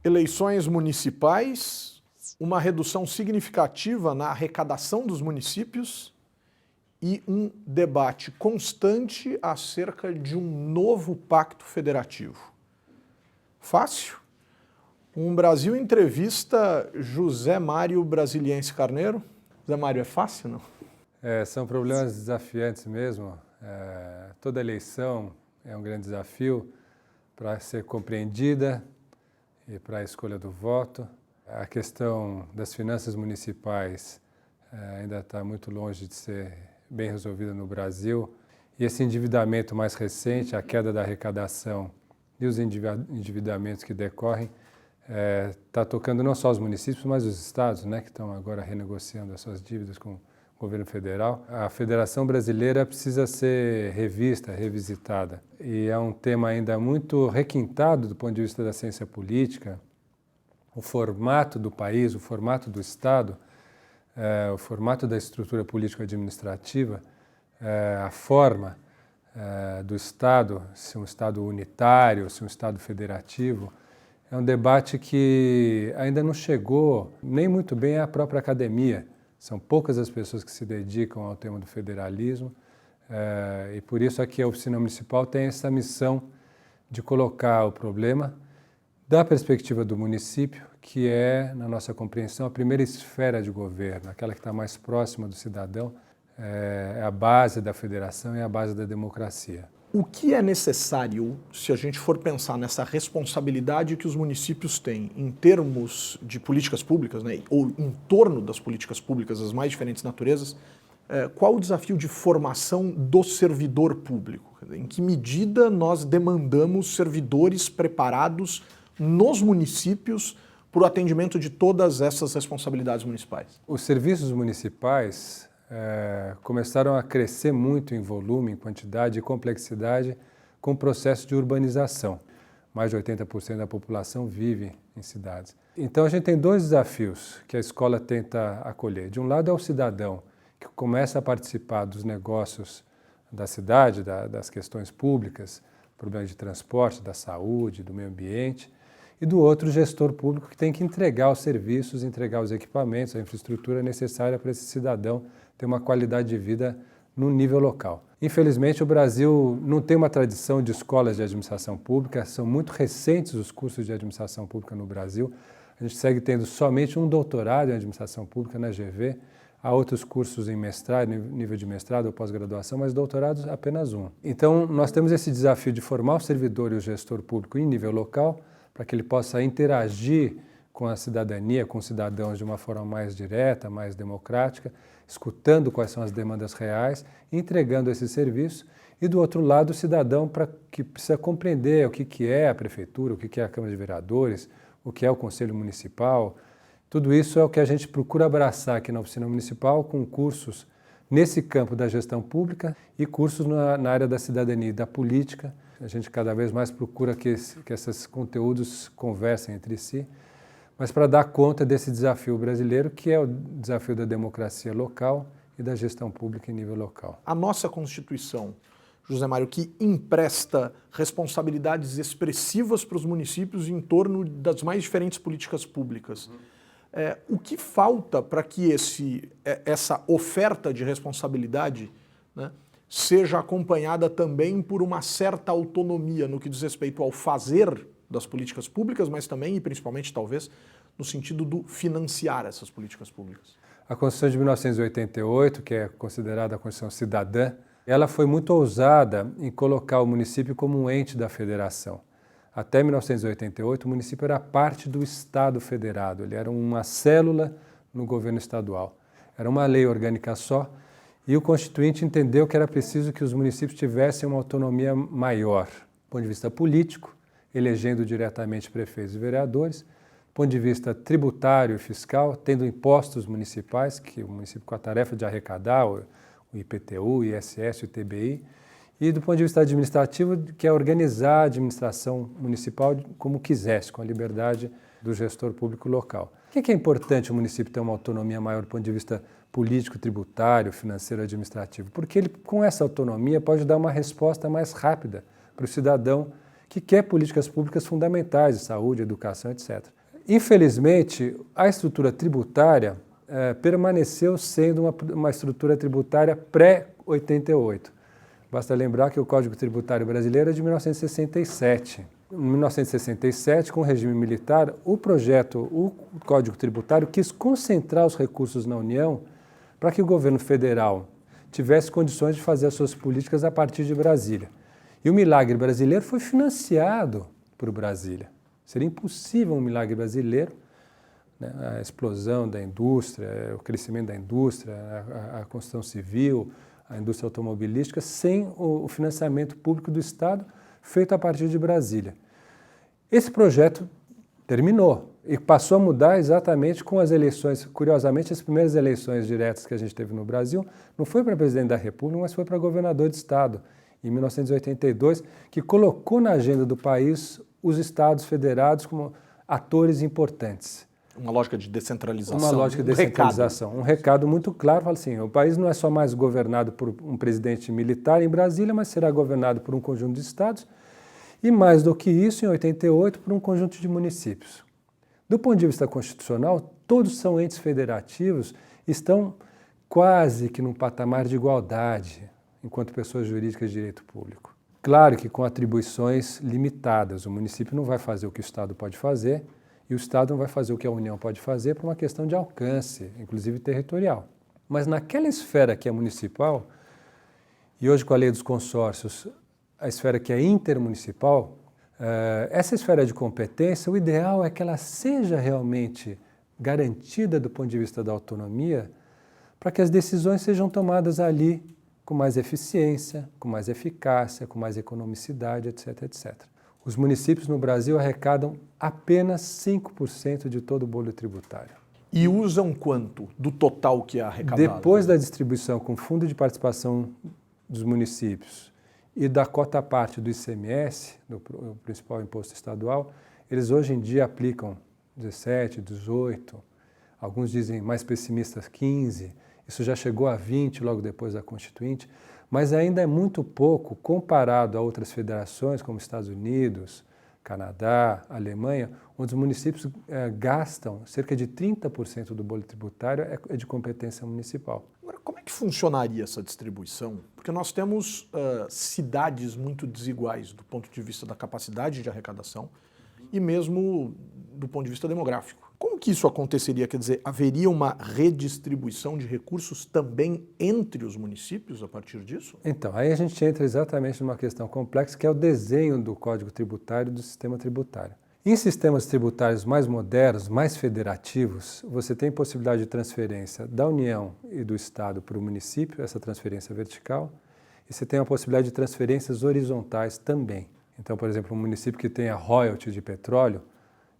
Eleições municipais, uma redução significativa na arrecadação dos municípios e um debate constante acerca de um novo pacto federativo. Fácil? Um Brasil Entrevista José Mário Brasiliense Carneiro. José Mário, é fácil, não? São problemas desafiantes mesmo. Toda eleição é um grande desafio para ser compreendida e para a escolha do voto. A questão das finanças municipais ainda está muito longe de ser bem resolvida no Brasil. E esse endividamento mais recente, a queda da arrecadação e os endividamentos que decorrem, está tocando não só os municípios, mas os estados, né, que estão agora renegociando as suas dívidas com o governo federal. A Federação Brasileira precisa ser revista, revisitada. E é um tema ainda muito requintado do ponto de vista da ciência política. O formato do país, o formato do Estado, o formato da estrutura político-administrativa, a forma do Estado, se um Estado unitário, se um Estado federativo, é um debate que ainda não chegou nem muito bem à própria academia. São poucas as pessoas que se dedicam ao tema do federalismo e por isso aqui a Oficina Municipal tem essa missão de colocar o problema da perspectiva do município, que é, na nossa compreensão, a primeira esfera de governo, aquela que está mais próxima do cidadão, é a base da federação e a base da democracia. O que é necessário, se a gente for pensar nessa responsabilidade que os municípios têm em termos de políticas públicas, né, ou em torno das políticas públicas, das mais diferentes naturezas, qual o desafio de formação do servidor público? Em que medida nós demandamos servidores preparados nos municípios para o atendimento de todas essas responsabilidades municipais? Os serviços municipais começaram a crescer muito em volume, em quantidade e complexidade com o processo de urbanização. Mais de 80% da população vive em cidades. Então a gente tem dois desafios que a escola tenta acolher. De um lado é o cidadão, que começa a participar dos negócios da cidade, das questões públicas, problemas de transporte, da saúde, do meio ambiente. E do outro, o gestor público que tem que entregar os serviços, entregar os equipamentos, a infraestrutura necessária para esse cidadão ter uma qualidade de vida no nível local. Infelizmente, o Brasil não tem uma tradição de escolas de administração pública, são muito recentes os cursos de administração pública no Brasil. A gente segue tendo somente um doutorado em administração pública na GV, há outros cursos em mestrado, nível de mestrado ou pós-graduação, mas doutorados apenas um. Então, nós temos esse desafio de formar o servidor e o gestor público em nível local, para que ele possa interagir com a cidadania, com os cidadãos de uma forma mais direta, mais democrática, escutando quais são as demandas reais, entregando esse serviço. E do outro lado, o cidadão que precisa compreender o que é a prefeitura, o que é a Câmara de Vereadores, o que é o Conselho Municipal. Tudo isso é o que a gente procura abraçar aqui na Oficina Municipal com cursos nesse campo da gestão pública e cursos na área da cidadania e da política. A gente cada vez mais procura que esses conteúdos conversem entre si, mas para dar conta desse desafio brasileiro, que é o desafio da democracia local e da gestão pública em nível local. A nossa Constituição, José Mário, que empresta responsabilidades expressivas para os municípios em torno das mais diferentes políticas públicas. O que falta para que essa oferta de responsabilidade, né, seja acompanhada também por uma certa autonomia no que diz respeito ao fazer das políticas públicas, mas também e principalmente talvez no sentido do financiar essas políticas públicas? A Constituição de 1988, que é considerada a Constituição cidadã, ela foi muito ousada em colocar o município como um ente da federação. Até 1988, o município era parte do Estado federado, ele era uma célula no governo estadual. Era uma lei orgânica só, e o Constituinte entendeu que era preciso que os municípios tivessem uma autonomia maior, do ponto de vista político, elegendo diretamente prefeitos e vereadores, do ponto de vista tributário e fiscal, tendo impostos municipais, que o município com a tarefa de arrecadar, o IPTU, o ISS, o ITBI, e do ponto de vista administrativo, que é organizar a administração municipal como quisesse, com a liberdade do gestor público local. Por que é importante o município ter uma autonomia maior do ponto de vista político, tributário, financeiro, administrativo? Porque ele, com essa autonomia, pode dar uma resposta mais rápida para o cidadão que quer políticas públicas fundamentais de saúde, educação, etc. Infelizmente, a estrutura tributária permaneceu sendo uma estrutura tributária pré-88. Basta lembrar que o Código Tributário Brasileiro é de 1967. Em 1967, com o regime militar, o Código Tributário quis concentrar os recursos na União para que o governo federal tivesse condições de fazer as suas políticas a partir de Brasília. E o milagre brasileiro foi financiado por Brasília. Seria impossível um milagre brasileiro, né, a explosão da indústria, o crescimento da indústria, a construção civil, a indústria automobilística, sem o financiamento público do Estado feito a partir de Brasília. Esse projeto terminou e passou a mudar exatamente com as eleições. Curiosamente, as primeiras eleições diretas que a gente teve no Brasil não foi para presidente da República, mas foi para governador de Estado, em 1982, que colocou na agenda do país os estados federados como atores importantes. Uma lógica de descentralização. Uma lógica de descentralização. Um recado muito claro, fala assim, o país não é só mais governado por um presidente militar em Brasília, mas será governado por um conjunto de estados e, mais do que isso, em 88, por um conjunto de municípios. Do ponto de vista constitucional, todos são entes federativos, estão quase que num patamar de igualdade enquanto pessoas jurídicas de direito público. Claro que com atribuições limitadas, o município não vai fazer o que o Estado pode fazer e o Estado não vai fazer o que a União pode fazer por uma questão de alcance, inclusive territorial. Mas naquela esfera que é municipal, e hoje com a lei dos consórcios, a esfera que é intermunicipal, essa esfera de competência, o ideal é que ela seja realmente garantida do ponto de vista da autonomia, para que as decisões sejam tomadas ali com mais eficiência, com mais eficácia, com mais economicidade, etc, etc. Os municípios no Brasil arrecadam apenas 5% de todo o bolo tributário. E usam quanto do total que é arrecadado? Depois da distribuição com fundo de participação dos municípios e da cota parte do ICMS, do principal imposto estadual, eles hoje em dia aplicam 17, 18, alguns dizem mais pessimistas 15%, isso já chegou a 20% logo depois da Constituinte, mas ainda é muito pouco comparado a outras federações como Estados Unidos, Canadá, Alemanha, onde os municípios gastam cerca de 30% do bolo tributário é de competência municipal. Agora, como é que funcionaria essa distribuição? Porque nós temos cidades muito desiguais do ponto de vista da capacidade de arrecadação e mesmo do ponto de vista demográfico. Como que isso aconteceria? Quer dizer, haveria uma redistribuição de recursos também entre os municípios a partir disso? Então, aí a gente entra exatamente numa questão complexa, que é o desenho do Código Tributário e do sistema tributário. Em sistemas tributários mais modernos, mais federativos, você tem possibilidade de transferência da União e do Estado para o município, essa transferência vertical, e você tem a possibilidade de transferências horizontais também. Então, por exemplo, um município que tenha royalties de petróleo,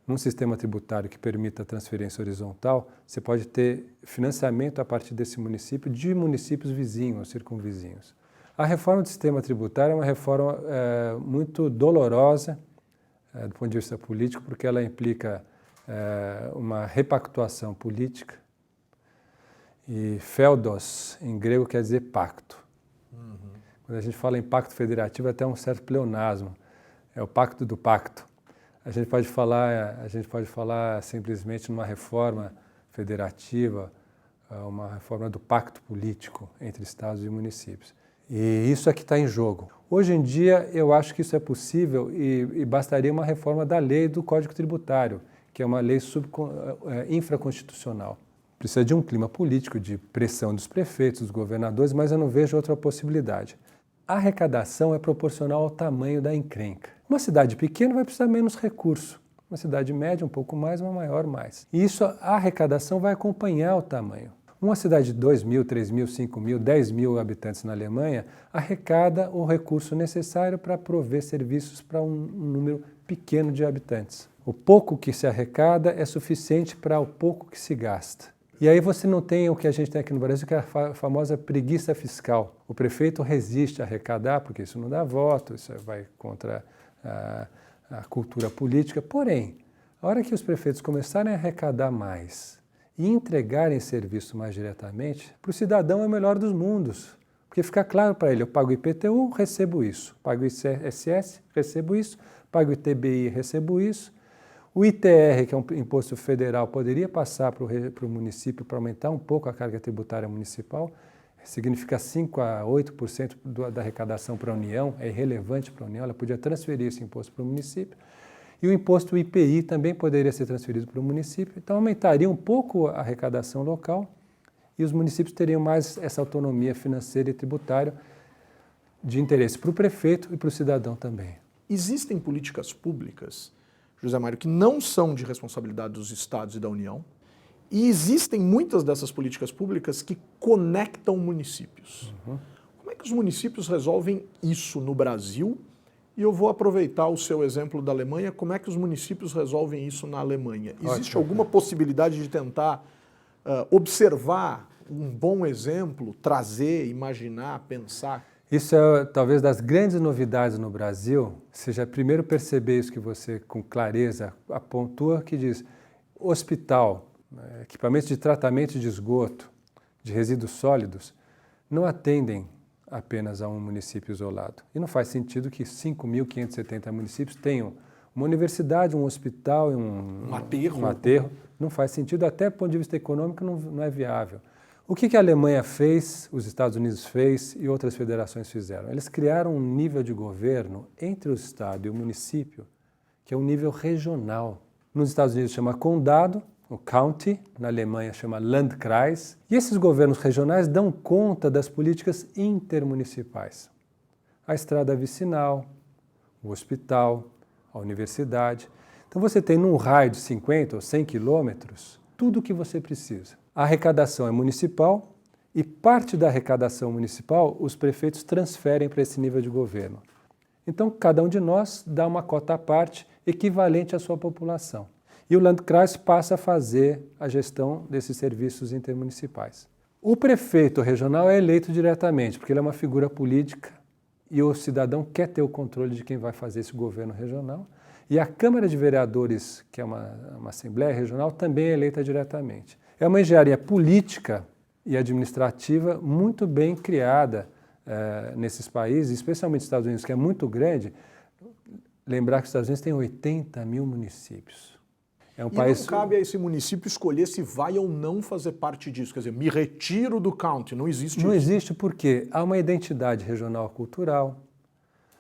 num sistema tributário que permita a transferência horizontal, você pode ter financiamento a partir desse município de municípios vizinhos, circunvizinhos. A reforma do sistema tributário é uma reforma muito dolorosa do ponto de vista político, porque ela implica uma repactuação política. E feudos, em grego, quer dizer pacto. Quando a gente fala em pacto federativo, é até um certo pleonasmo. É o pacto do pacto. A gente pode falar simplesmente numa reforma federativa, uma reforma do pacto político entre estados e municípios. E isso é que está em jogo. Hoje em dia, eu acho que isso é possível e bastaria uma reforma da lei do Código Tributário, que é uma lei infraconstitucional. Precisa de um clima político, de pressão dos prefeitos, dos governadores, mas eu não vejo outra possibilidade. A arrecadação é proporcional ao tamanho da encrenca. Uma cidade pequena vai precisar menos recurso. Uma cidade média, um pouco mais, uma maior, mais. E isso, a arrecadação vai acompanhar o tamanho. Uma cidade de 2 mil, 3 mil, 5 mil, 10 mil habitantes na Alemanha arrecada o recurso necessário para prover serviços para um número pequeno de habitantes. O pouco que se arrecada é suficiente para o pouco que se gasta. E aí você não tem o que a gente tem aqui no Brasil, que é a famosa preguiça fiscal. O prefeito resiste a arrecadar, porque isso não dá voto, isso vai contra a cultura política. Porém, a hora que os prefeitos começarem a arrecadar mais e entregarem serviço mais diretamente, para o cidadão é o melhor dos mundos. Porque fica claro para ele, eu pago IPTU, recebo isso. Pago ICSS, recebo isso. Pago ITBI, recebo isso. O ITR, que é um imposto federal, poderia passar para o município para aumentar um pouco a carga tributária municipal, significa 5 a 8% da arrecadação para a União, é irrelevante para a União, ela podia transferir esse imposto para o município. E o imposto IPI também poderia ser transferido para o município, então aumentaria um pouco a arrecadação local e os municípios teriam mais essa autonomia financeira e tributária de interesse para o prefeito e para o cidadão também. Existem políticas públicas, José Mário, que não são de responsabilidade dos estados e da União, e existem muitas dessas políticas públicas que conectam municípios. Como é que os municípios resolvem isso no Brasil? E eu vou aproveitar o seu exemplo da Alemanha, como é que os municípios resolvem isso na Alemanha? Existe alguma possibilidade de tentar observar um bom exemplo, trazer, imaginar, pensar? Isso é talvez das grandes novidades no Brasil, seja primeiro perceber isso que você com clareza apontou, que diz hospital, equipamentos de tratamento de esgoto, de resíduos sólidos, não atendem apenas a um município isolado. E não faz sentido que 5.570 municípios tenham uma universidade, um hospital e um aterro. Não faz sentido, até do ponto de vista econômico não é viável. O que a Alemanha fez, os Estados Unidos fez e outras federações fizeram? Eles criaram um nível de governo entre o Estado e o município, que é um nível regional. Nos Estados Unidos chama condado, o county, na Alemanha chama Landkreis, e esses governos regionais dão conta das políticas intermunicipais. A estrada vicinal, o hospital, a universidade. Então você tem num raio de 50 ou 100 quilômetros tudo o que você precisa. A arrecadação é municipal e parte da arrecadação municipal os prefeitos transferem para esse nível de governo. Então cada um de nós dá uma cota à parte equivalente à sua população. E o Landkreis passa a fazer a gestão desses serviços intermunicipais. O prefeito regional é eleito diretamente, porque ele é uma figura política e o cidadão quer ter o controle de quem vai fazer esse governo regional. E a Câmara de Vereadores, que é uma Assembleia Regional, também é eleita diretamente. É uma engenharia política e administrativa muito bem criada nesses países, especialmente nos Estados Unidos, que é muito grande. Lembrar que os Estados Unidos têm 80 mil municípios. É um país... não cabe a esse município escolher se vai ou não fazer parte disso. Quer dizer, me retiro do county, não existe isso. Não existe porque há uma identidade regional cultural,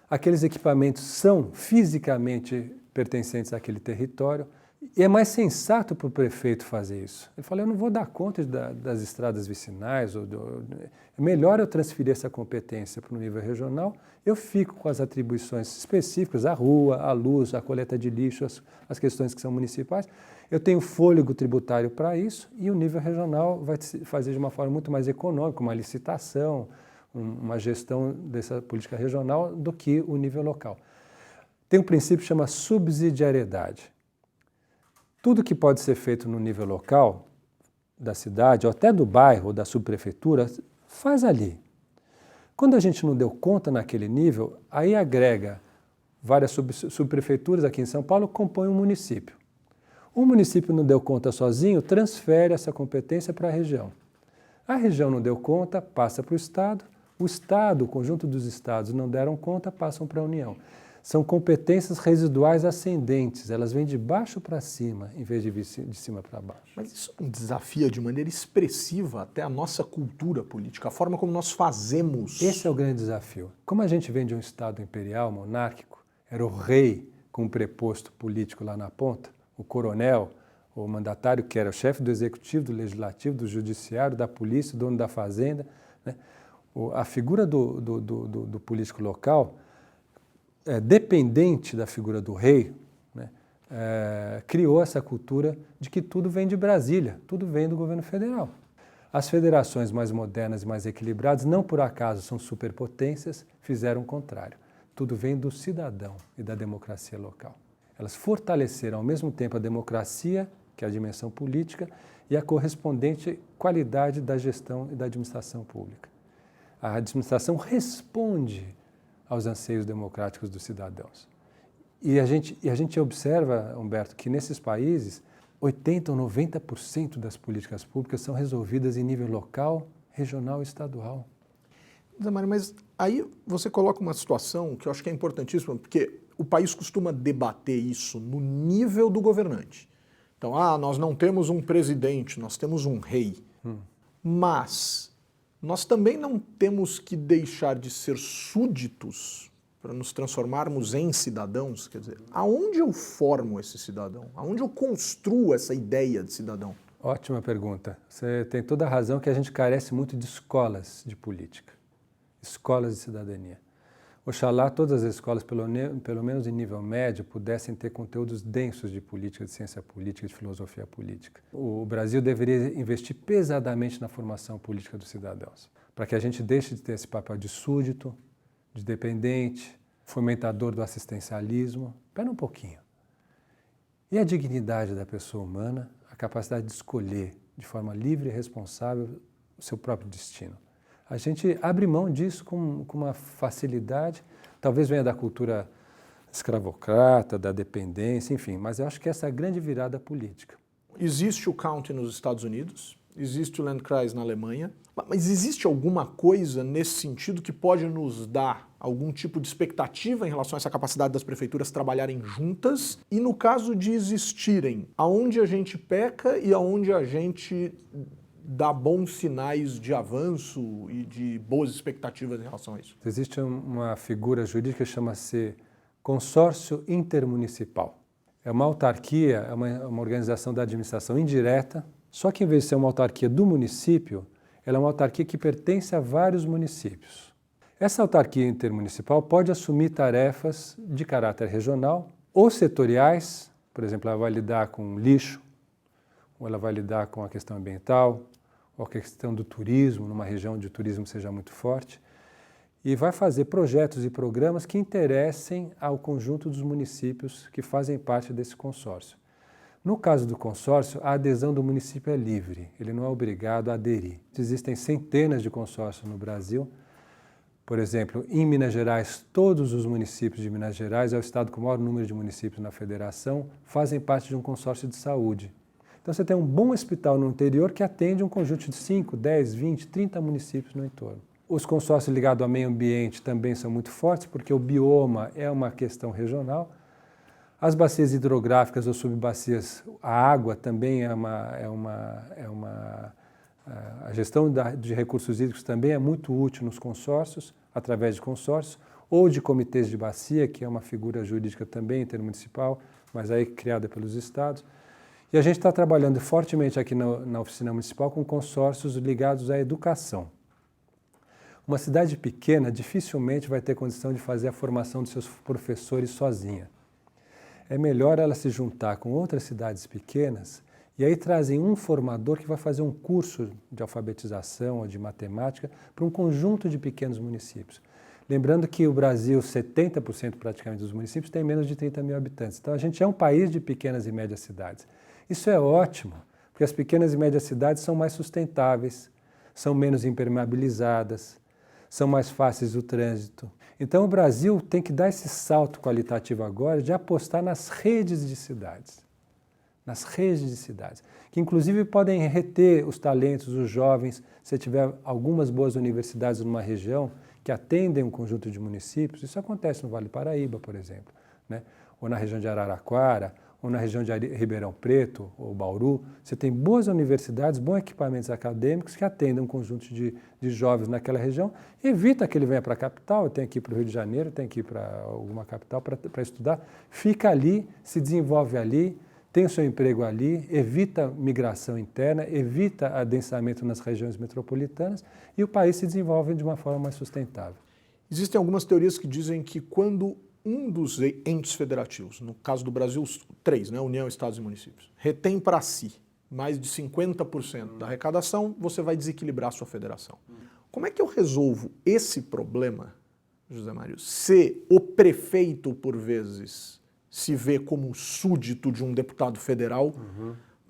aqueles equipamentos são fisicamente pertencentes àquele território, e é mais sensato para o prefeito fazer isso. Ele fala, eu não vou dar conta das estradas vicinais, é melhor eu transferir essa competência para o nível regional, eu fico com as atribuições específicas, a rua, a luz, a coleta de lixo, as questões que são municipais, eu tenho fôlego tributário para isso, e o nível regional vai fazer de uma forma muito mais econômica, uma licitação, uma gestão dessa política regional do que o nível local. Tem um princípio que chama subsidiariedade. Tudo que pode ser feito no nível local, da cidade, ou até do bairro, ou da subprefeitura, faz ali. Quando a gente não deu conta naquele nível, aí agrega várias subprefeituras aqui em São Paulo, compõem um município. O município não deu conta sozinho, transfere essa competência para a região. A região não deu conta, passa para o Estado o conjunto dos estados não deram conta, passam para a União. São competências residuais ascendentes, elas vêm de baixo para cima, em vez de vir de cima para baixo. Mas isso desafia de maneira expressiva até a nossa cultura política, a forma como nós fazemos. Esse é o grande desafio. Como a gente vem de um Estado imperial, monárquico, era o rei com um preposto político lá na ponta, o coronel, o mandatário que era o chefe do executivo, do legislativo, do judiciário, da polícia, dono da fazenda, né? A figura do político local, dependente da figura do rei, né, criou essa cultura de que tudo vem de Brasília, tudo vem do governo federal. As federações mais modernas e mais equilibradas, não por acaso são superpotências, fizeram o contrário. Tudo vem do cidadão e da democracia local. Elas fortaleceram ao mesmo tempo a democracia, que é a dimensão política, e a correspondente qualidade da gestão e da administração pública. A administração responde aos anseios democráticos dos cidadãos. E a gente observa, Humberto, que nesses países, 80% ou 90% das políticas públicas são resolvidas em nível local, regional e estadual. Zé Mário, mas aí você coloca uma situação que eu acho que é importantíssima, porque o país costuma debater isso no nível do governante. Então, nós não temos um presidente, nós temos um rei. Mas nós também não temos que deixar de ser súditos para nos transformarmos em cidadãos. Quer dizer, aonde eu formo esse cidadão? Aonde eu construo essa ideia de cidadão? Ótima pergunta. Você tem toda a razão que a gente carece muito de escolas de política, escolas de cidadania. Oxalá todas as escolas, pelo menos em nível médio, pudessem ter conteúdos densos de política, de ciência política, de filosofia política. O Brasil deveria investir pesadamente na formação política dos cidadãos, para que a gente deixe de ter esse papel de súdito, de dependente, fomentador do assistencialismo. Espera um pouquinho. E a dignidade da pessoa humana, a capacidade de escolher de forma livre e responsável o seu próprio destino. A gente abre mão disso com uma facilidade, talvez venha da cultura escravocrata, da dependência, enfim, mas eu acho que essa é a grande virada política. Existe o County nos Estados Unidos, existe o Landkreis na Alemanha, mas existe alguma coisa nesse sentido que pode nos dar algum tipo de expectativa em relação a essa capacidade das prefeituras trabalharem juntas? E no caso de existirem, aonde a gente peca e aonde a gente dá bons sinais de avanço e de boas expectativas em relação a isso? Existe uma figura jurídica que chama-se consórcio intermunicipal. É uma autarquia, é uma organização da administração indireta, só que em vez de ser uma autarquia do município, ela é uma autarquia que pertence a vários municípios. Essa autarquia intermunicipal pode assumir tarefas de caráter regional ou setoriais, por exemplo, ela vai lidar com lixo, ou ela vai lidar com a questão ambiental, ou a questão do turismo, numa região onde o turismo seja muito forte, e vai fazer projetos e programas que interessem ao conjunto dos municípios que fazem parte desse consórcio. No caso do consórcio, a adesão do município é livre, ele não é obrigado a aderir. Existem centenas de consórcios no Brasil. Por exemplo, em Minas Gerais, todos os municípios de Minas Gerais, é o estado com o maior número de municípios na federação, fazem parte de um consórcio de saúde. Então você tem um bom hospital no interior que atende um conjunto de 5, 10, 20, 30 municípios no entorno. Os consórcios ligados ao meio ambiente também são muito fortes, porque o bioma é uma questão regional. As bacias hidrográficas ou subbacias, a água também a gestão de recursos hídricos também é muito útil nos consórcios, através de consórcios, ou de comitês de bacia, que é uma figura jurídica também intermunicipal, mas aí criada pelos estados. E a gente está trabalhando fortemente aqui na oficina municipal com consórcios ligados à educação. Uma cidade pequena dificilmente vai ter condição de fazer a formação de seus professores sozinha. É melhor ela se juntar com outras cidades pequenas e aí trazem um formador que vai fazer um curso de alfabetização ou de matemática para um conjunto de pequenos municípios. Lembrando que o Brasil, 70% praticamente dos municípios, tem menos de 30 mil habitantes. Então a gente é um país de pequenas e médias cidades. Isso é ótimo, porque as pequenas e médias cidades são mais sustentáveis, são menos impermeabilizadas, são mais fáceis do trânsito. Então o Brasil tem que dar esse salto qualitativo agora de apostar nas redes de cidades. Nas redes de cidades, que inclusive podem reter os talentos, os jovens, se tiver algumas boas universidades numa região que atendem um conjunto de municípios. Isso acontece no Vale do Paraíba, por exemplo, né? Ou na região de Araraquara, ou na região de Ribeirão Preto, ou Bauru. Você tem boas universidades, bons equipamentos acadêmicos que atendem um conjunto de jovens naquela região. Evita que ele venha para a capital, tem que ir para o Rio de Janeiro, tem que ir para alguma capital para estudar. Fica ali, se desenvolve ali, tem o seu emprego ali, evita migração interna, evita adensamento nas regiões metropolitanas e o país se desenvolve de uma forma mais sustentável. Existem algumas teorias que dizem que quando um dos entes federativos, no caso do Brasil, 3, né, União, Estados e Municípios, retém para si mais de 50% da arrecadação, você vai desequilibrar a sua federação. Como é que eu resolvo esse problema, José Mário, se o prefeito, por vezes, se vê como súdito de um deputado federal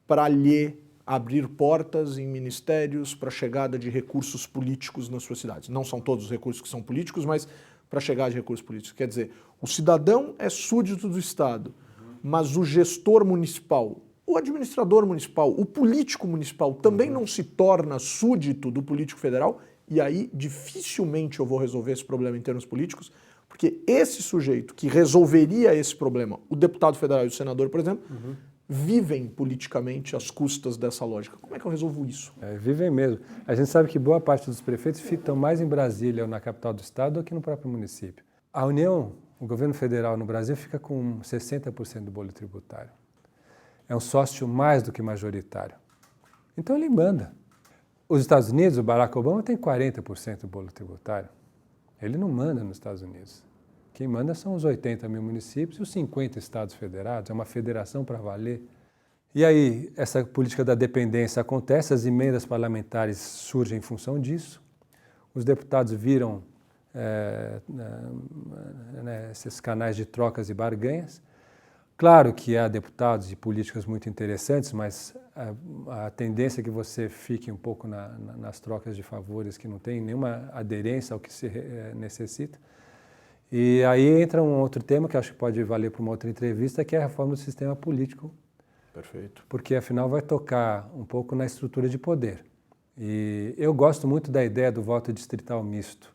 para lhe abrir portas em ministérios para a chegada de recursos políticos nas suas cidades? Não são todos os recursos que são políticos, mas para chegar de recursos políticos. Quer dizer, o cidadão é súdito do Estado, mas o gestor municipal, o administrador municipal, o político municipal também não se torna súdito do político federal? e aí dificilmente eu vou resolver esse problema em termos políticos, porque esse sujeito que resolveria esse problema, o deputado federal e o senador, por exemplo, vivem politicamente às custas dessa lógica. Como é que eu resolvo isso? Vivem mesmo. A gente sabe que boa parte dos prefeitos ficam mais em Brasília ou na capital do estado do que no próprio município. A União, o governo federal no Brasil, fica com 60% do bolo tributário. É um sócio mais do que majoritário. Então ele manda. Os Estados Unidos, o Barack Obama tem 40% do bolo tributário. Ele não manda nos Estados Unidos. Quem manda são os 80 mil municípios e os 50 estados federados. É uma federação para valer. E aí, essa política da dependência acontece, as emendas parlamentares surgem em função disso. Os deputados viram esses canais de trocas e barganhas. Claro que há deputados e políticas muito interessantes, mas a tendência é que você fique um pouco nas trocas de favores que não tem nenhuma aderência ao que se necessita. E aí entra um outro tema que acho que pode valer para uma outra entrevista, que é a reforma do sistema político. Perfeito. Porque afinal vai tocar um pouco na estrutura de poder. E eu gosto muito da ideia do voto distrital misto.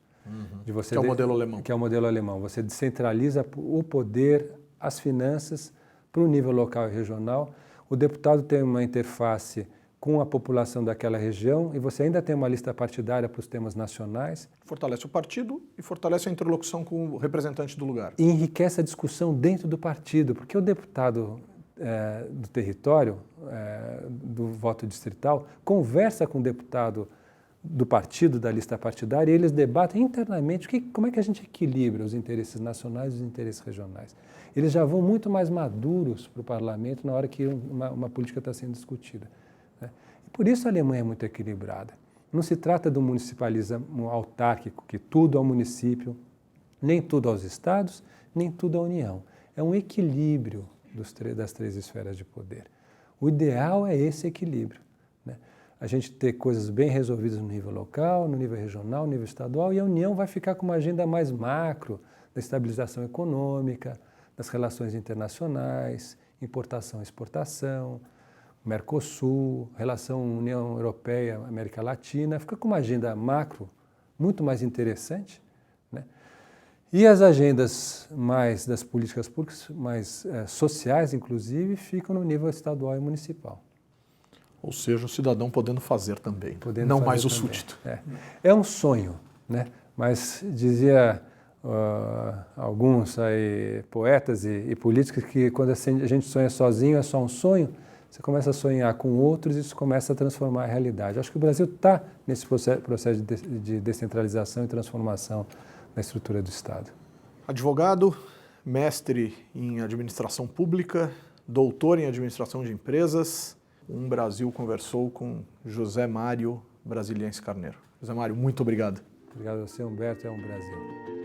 De você que é o modelo alemão. Que é o modelo alemão. Você descentraliza o poder, as finanças, para o nível local e regional. O deputado tem uma interface com a população daquela região e você ainda tem uma lista partidária para os temas nacionais. Fortalece o partido e fortalece a interlocução com o representante do lugar. E enriquece a discussão dentro do partido, porque o deputado do território, do voto distrital, conversa com o deputado do partido, da lista partidária, e eles debatem internamente como é que a gente equilibra os interesses nacionais e os interesses regionais. Eles já vão muito mais maduros para o parlamento na hora que uma política está sendo discutida. Né? E por isso a Alemanha é muito equilibrada. Não se trata do municipalismo autárquico, que tudo ao município, nem tudo aos estados, nem tudo à União. É um equilíbrio das três esferas de poder. O ideal é esse equilíbrio. Né? A gente ter coisas bem resolvidas no nível local, no nível regional, no nível estadual, e a União vai ficar com uma agenda mais macro da estabilização econômica, das relações internacionais, importação e exportação, Mercosul, relação União Europeia-América Latina, fica com uma agenda macro muito mais interessante, né? E as agendas mais das políticas públicas, mais sociais, inclusive, ficam no nível estadual e municipal. Ou seja, o cidadão podendo fazer também, não mais o também. súdito. É um sonho, né? Mas dizia alguns aí, poetas e políticos que quando a gente sonha sozinho é só um sonho, você começa a sonhar com outros e isso começa a transformar a realidade. Acho que o Brasil está nesse processo de descentralização e transformação na estrutura do Estado. Advogado, mestre em administração pública, doutor em administração de empresas, Brasil conversou com José Mário Brasiliense Carneiro. José Mário, muito obrigado. Obrigado a você, Humberto, é um Brasil.